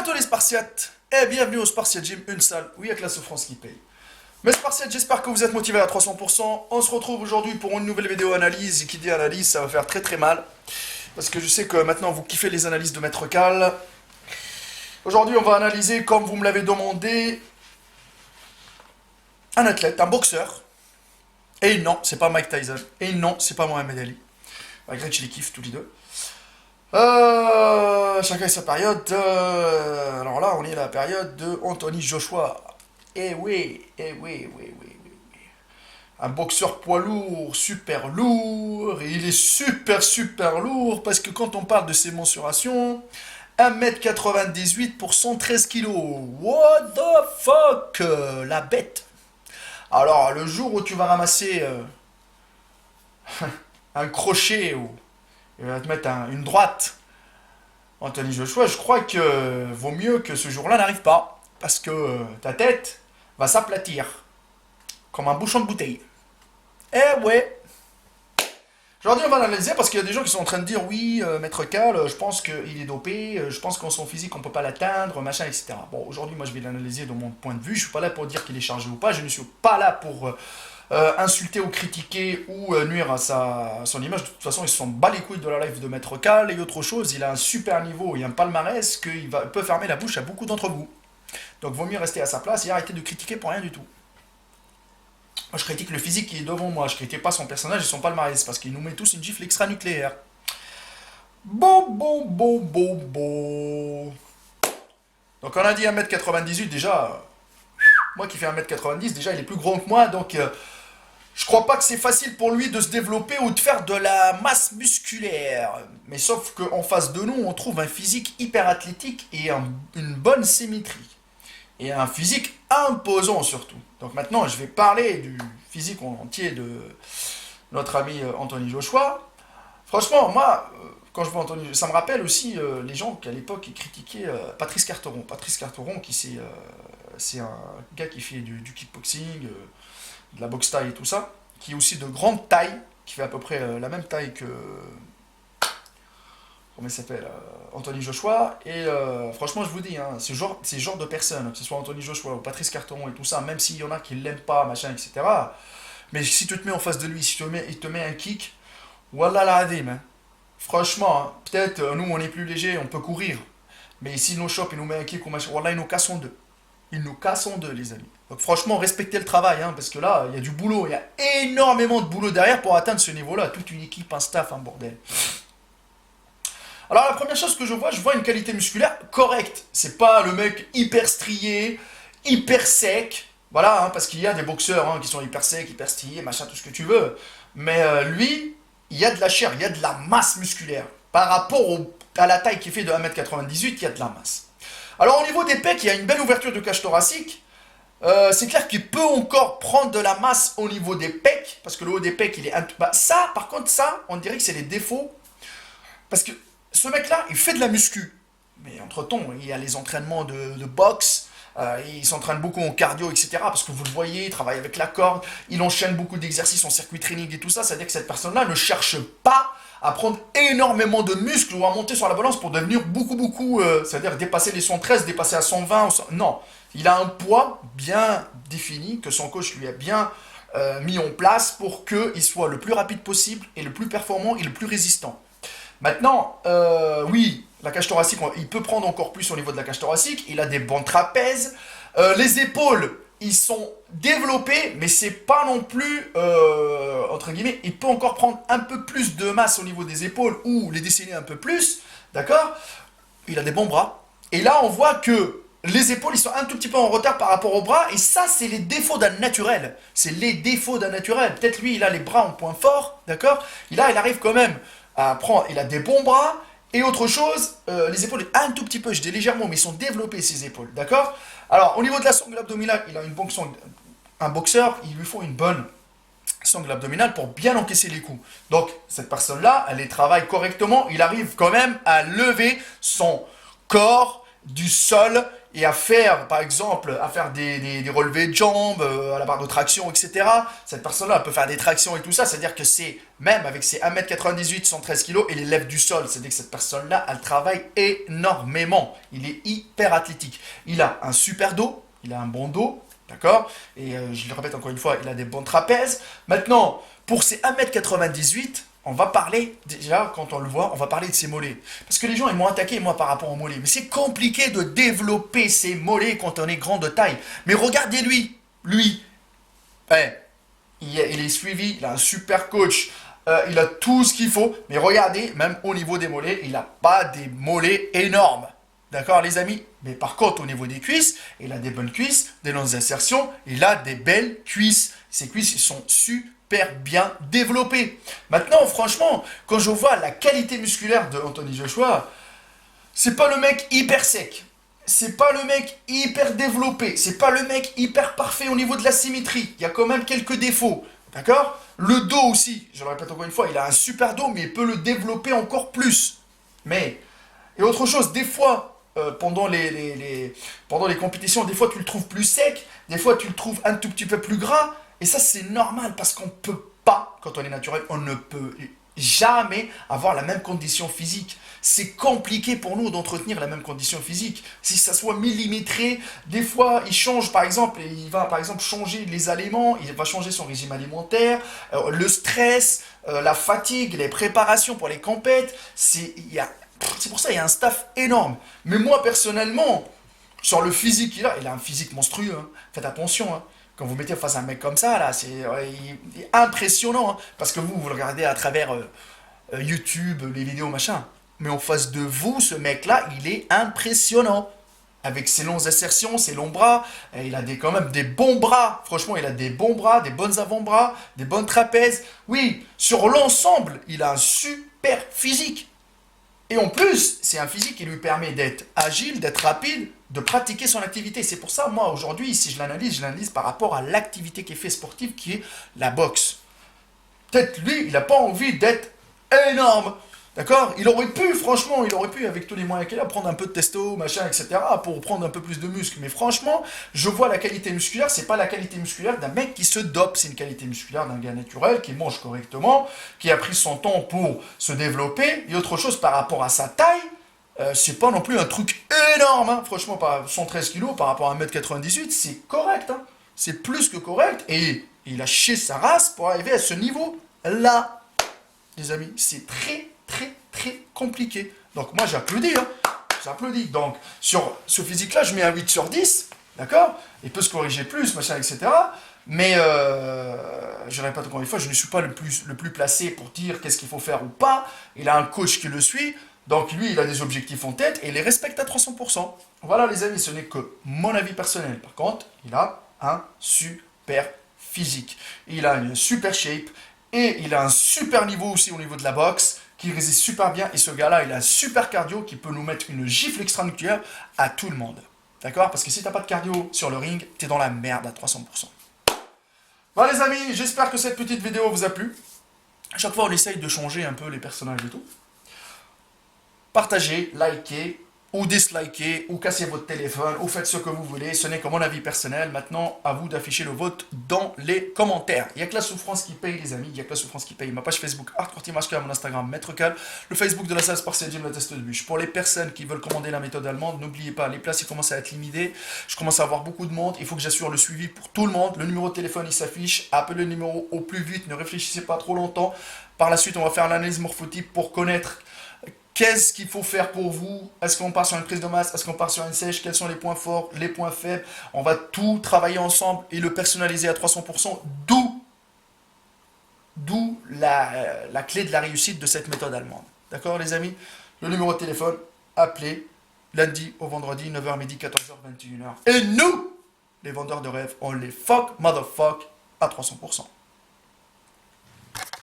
tous les Spartiates et bienvenue au Spartiate Gym, une salle où il y a que la souffrance qui paye. Mes Spartiates, j'espère que vous êtes motivés à 300%. On se retrouve aujourd'hui pour une nouvelle vidéo analyse. Et qui dit analyse, ça va faire très très mal. Parce que je sais que maintenant vous kiffez les analyses de Maître Cal. Aujourd'hui, on va analyser, comme vous me l'avez demandé, un athlète, un boxeur. Et non, c'est pas Mike Tyson. Et non, c'est pas Mohamed Ali. Malgré que je les kiffe tous les deux. Chacun sa période. Alors là, on est à la période de Anthony Joshua. Eh oui, eh oui, oui, oui, oui, oui. Un boxeur poids lourd, super lourd. Et il est super, super lourd parce que quand on parle de ses mensurations, 1m98 pour 113 kilos. What the fuck, la bête. Alors, le jour où tu vas ramasser un crochet ou il va te mettre une droite, Anthony Joshua, je crois que vaut mieux que ce jour-là n'arrive pas. Parce que ta tête va s'aplatir comme un bouchon de bouteille. Eh ouais. Aujourd'hui, on va l'analyser parce qu'il y a des gens qui sont en train de dire oui, Maître Cal, je pense qu'il est dopé, je pense qu'en son physique, on ne peut pas l'atteindre, machin, etc. Bon, aujourd'hui, moi, je vais l'analyser de mon point de vue. Je ne suis pas là pour dire qu'il est chargé ou pas. Je ne suis pas là pour insulter ou critiquer ou nuire à son image. De toute façon, il se bat les couilles de la life de Maître Cal. Et autre chose, il a un super niveau et un palmarès qu'il peut fermer la bouche à beaucoup d'entre vous. Donc, vaut mieux rester à sa place et arrêter de critiquer pour rien du tout. Moi, je critique le physique qui est devant moi. Je critique pas son personnage et son palmarès parce qu'il nous met tous une gifle extra-nucléaire. Bon. Donc, on a dit 1m98 déjà. Moi qui fais 1m90, déjà, il est plus grand que moi. Donc, je crois pas que c'est facile pour lui de se développer ou de faire de la masse musculaire. Mais sauf qu'en face de nous, on trouve un physique hyper athlétique et une bonne symétrie. Et un physique imposant surtout. Donc maintenant, je vais parler du physique en entier de notre ami Anthony Joshua. Franchement, moi, quand je vois Anthony, ça me rappelle aussi les gens qui à l'époque critiquaient Patrice Carteron. Patrice Carteron, qui c'est un gars qui fait du kickboxing, de la boxe taille et tout ça, qui est aussi de grande taille, qui fait à peu près la même taille que... Comment il s'appelle, Anthony Joshua. Et franchement, je vous dis, hein, ces genres de personnes, que ce soit Anthony Joshua ou Patrice Carteron et tout ça, même s'il y en a qui ne l'aiment pas, machin, etc. Mais si tu te mets en face de lui, si il te met un kick, wallah la adim, hein. Franchement, hein, peut-être nous on est plus léger, on peut courir. Mais s'il nous chope, il nous met un kick ou machin, wallah, ils nous cassent en deux. Ils nous cassent en deux, les amis. Donc franchement, respectez le travail, hein, parce que là, il y a du boulot, il y a énormément de boulot derrière pour atteindre ce niveau-là. Toute une équipe, un staff, un bordel. Alors la première chose que je vois une qualité musculaire correcte. C'est pas le mec hyper strié, hyper sec. Voilà, hein, parce qu'il y a des boxeurs qui sont hyper secs, hyper striés, machin, tout ce que tu veux. Mais lui, il y a de la chair, il y a de la masse musculaire. Par rapport à la taille qui fait de 1m98, il y a de la masse. Alors au niveau des pecs, il y a une belle ouverture de cage thoracique. C'est clair qu'il peut encore prendre de la masse au niveau des pecs, parce que le haut des pecs, il est... ça, par contre, ça, on dirait que c'est les défauts. Parce que ce mec-là, il fait de la muscu. Mais entre-temps, il y a les entraînements de boxe. Il s'entraîne beaucoup en cardio, etc. Parce que vous le voyez, il travaille avec la corde. Il enchaîne beaucoup d'exercices en circuit training et tout ça. C'est-à-dire que cette personne-là ne cherche pas à prendre énormément de muscles ou à monter sur la balance pour devenir beaucoup, c'est-à-dire dépasser les 113, dépasser à 120. Non, il a un poids bien défini que son coach lui a bien mis en place pour qu'il soit le plus rapide possible et le plus performant et le plus résistant. Maintenant, oui, la cage thoracique, il peut prendre encore plus au niveau de la cage thoracique. Il a des bons trapèzes. Les épaules, ils sont développés, mais c'est pas non plus, entre guillemets, il peut encore prendre un peu plus de masse au niveau des épaules ou les dessiner un peu plus, d'accord? Il a des bons bras. Et là, on voit que les épaules, ils sont un tout petit peu en retard par rapport aux bras. Et ça, c'est les défauts d'un naturel. C'est les défauts d'un naturel. Peut-être lui, il a les bras en point fort, d'accord? Il arrive quand même à prendre, il a des bons bras. Et autre chose, les épaules, un tout petit peu, je dis légèrement, mais ils sont développés, ces épaules, d'accord? Alors, au niveau de la sangle abdominale, il a une bonne sangle. Un boxeur, il lui faut une bonne sangle abdominale pour bien encaisser les coups. Donc, cette personne-là, elle les travaille correctement. Il arrive quand même à lever son corps du sol et à faire, par exemple, à faire des relevés de jambes, à la barre de traction, etc. Cette personne-là elle peut faire des tractions et tout ça. C'est-à-dire que c'est, même avec ses 1m98, 113 kg, il lève du sol. C'est-à-dire que cette personne-là, elle travaille énormément. Il est hyper athlétique. Il a un super dos, il a un bon dos, d'accord. Et je le répète encore une fois, il a des bons trapèzes. Maintenant, pour ses 1m98, on va parler, déjà, quand on le voit, on va parler de ses mollets. Parce que les gens, ils m'ont attaqué, moi, par rapport aux mollets. Mais c'est compliqué de développer ses mollets quand on est grand de taille. Mais regardez lui. Lui, eh, il est suivi, il a un super coach. Il a tout ce qu'il faut. Mais regardez, même au niveau des mollets, il n'a pas des mollets énormes. D'accord, les amis? Mais par contre, au niveau des cuisses, il a des bonnes cuisses, des longues insertions, il a des belles cuisses. Ses cuisses, ils sont super bien développées. Maintenant, franchement, quand je vois la qualité musculaire de Anthony Joshua, c'est pas le mec hyper sec. C'est pas le mec hyper développé. C'est pas le mec hyper parfait au niveau de la symétrie. Il y a quand même quelques défauts. D'accord? Le dos aussi, je le répète encore une fois, il a un super dos, mais il peut le développer encore plus. Mais, et autre chose, des fois, pendant les compétitions, des fois tu le trouves plus sec, des fois tu le trouves un tout petit peu plus gras, et ça c'est normal parce qu'on peut pas, quand on est naturel, on ne peut jamais avoir la même condition physique. C'est compliqué pour nous d'entretenir la même condition physique. Si ça soit millimétré, des fois il change par exemple, il va par exemple changer les aliments, il va changer son régime alimentaire, le stress, la fatigue, les préparations pour les compètes, c'est pour ça qu'il y a un staff énorme. Mais moi, personnellement, sur le physique qu'il a, il a un physique monstrueux. Hein. Faites attention. Hein. Quand vous mettez face à un mec comme ça, là, il est impressionnant. Hein. Parce que vous le regardez à travers YouTube, les vidéos, machin. Mais en face de vous, ce mec-là, il est impressionnant. Avec ses longues assertions, ses longs bras, et il a quand même des bons bras. Franchement, il a des bons bras, des bonnes avant-bras, des bonnes trapèzes. Oui, sur l'ensemble, il a un super physique. Et en plus, c'est un physique qui lui permet d'être agile, d'être rapide, de pratiquer son activité. C'est pour ça, moi, aujourd'hui, si je l'analyse par rapport à l'activité qui est faite sportive, qui est la boxe. Peut-être lui, il n'a pas envie d'être énorme. D'accord? Il aurait pu, franchement, avec tous les moyens qu'il a, prendre un peu de testo, machin, etc., pour prendre un peu plus de muscle. Mais franchement, je vois la qualité musculaire, c'est pas la qualité musculaire d'un mec qui se dope, c'est une qualité musculaire d'un gars naturel, qui mange correctement, qui a pris son temps pour se développer. Et autre chose, par rapport à sa taille, c'est pas non plus un truc énorme. Hein. Franchement, par 113 kilos par rapport à 1m98, c'est correct. Hein. C'est plus que correct. Et il a chié sa race pour arriver à ce niveau-là. Les amis, c'est très compliqué. Donc moi j'applaudis, hein. J'applaudis. Donc sur ce physique-là, je mets un 8 sur 10, d'accord? Il peut se corriger plus, machin, etc. Mais je répète encore une fois, je ne suis pas le plus placé pour dire qu'est-ce qu'il faut faire ou pas. Il a un coach qui le suit, donc lui il a des objectifs en tête et il les respecte à 300%. Voilà les amis, ce n'est que mon avis personnel. Par contre, il a un super physique. Il a une super shape et il a un super niveau aussi au niveau de la boxe qui résiste super bien. Et ce gars-là, il a un super cardio qui peut nous mettre une gifle extranucléaire à tout le monde. D'accord? Parce que si t'as pas de cardio sur le ring, t'es dans la merde à 300%. Voilà les amis, j'espère que cette petite vidéo vous a plu. À chaque fois, on essaye de changer un peu les personnages et tout. Partagez, likez, ou dislikez, ou cassez votre téléphone, ou faites ce que vous voulez. Ce n'est que mon avis personnel. Maintenant, à vous d'afficher le vote dans les commentaires. Il n'y a que la souffrance qui paye, les amis. Il n'y a que la souffrance qui paye. Ma page Facebook, Art mon Instagram, Maître Cal, le Facebook de la salle Spartiate Gym, la teste de bûche. Pour les personnes qui veulent commander la méthode allemande, n'oubliez pas, les places, ils commencent à être limitées. Je commence à avoir beaucoup de monde. Il faut que j'assure le suivi pour tout le monde. Le numéro de téléphone, il s'affiche. Appelez le numéro au plus vite. Ne réfléchissez pas trop longtemps. Par la suite, on va faire l'analyse morphotype pour connaître qu'est-ce qu'il faut faire pour vous? Est-ce qu'on part sur une prise de masse? Est-ce qu'on part sur une sèche? Quels sont les points forts, les points faibles? On va tout travailler ensemble et le personnaliser à 300%, d'où la clé de la réussite de cette méthode allemande. D'accord les amis? Le numéro de téléphone, appelez lundi au vendredi, 9h midi, 14h, 21h. Et nous, les vendeurs de rêves, on les fuck, motherfuck à 300%.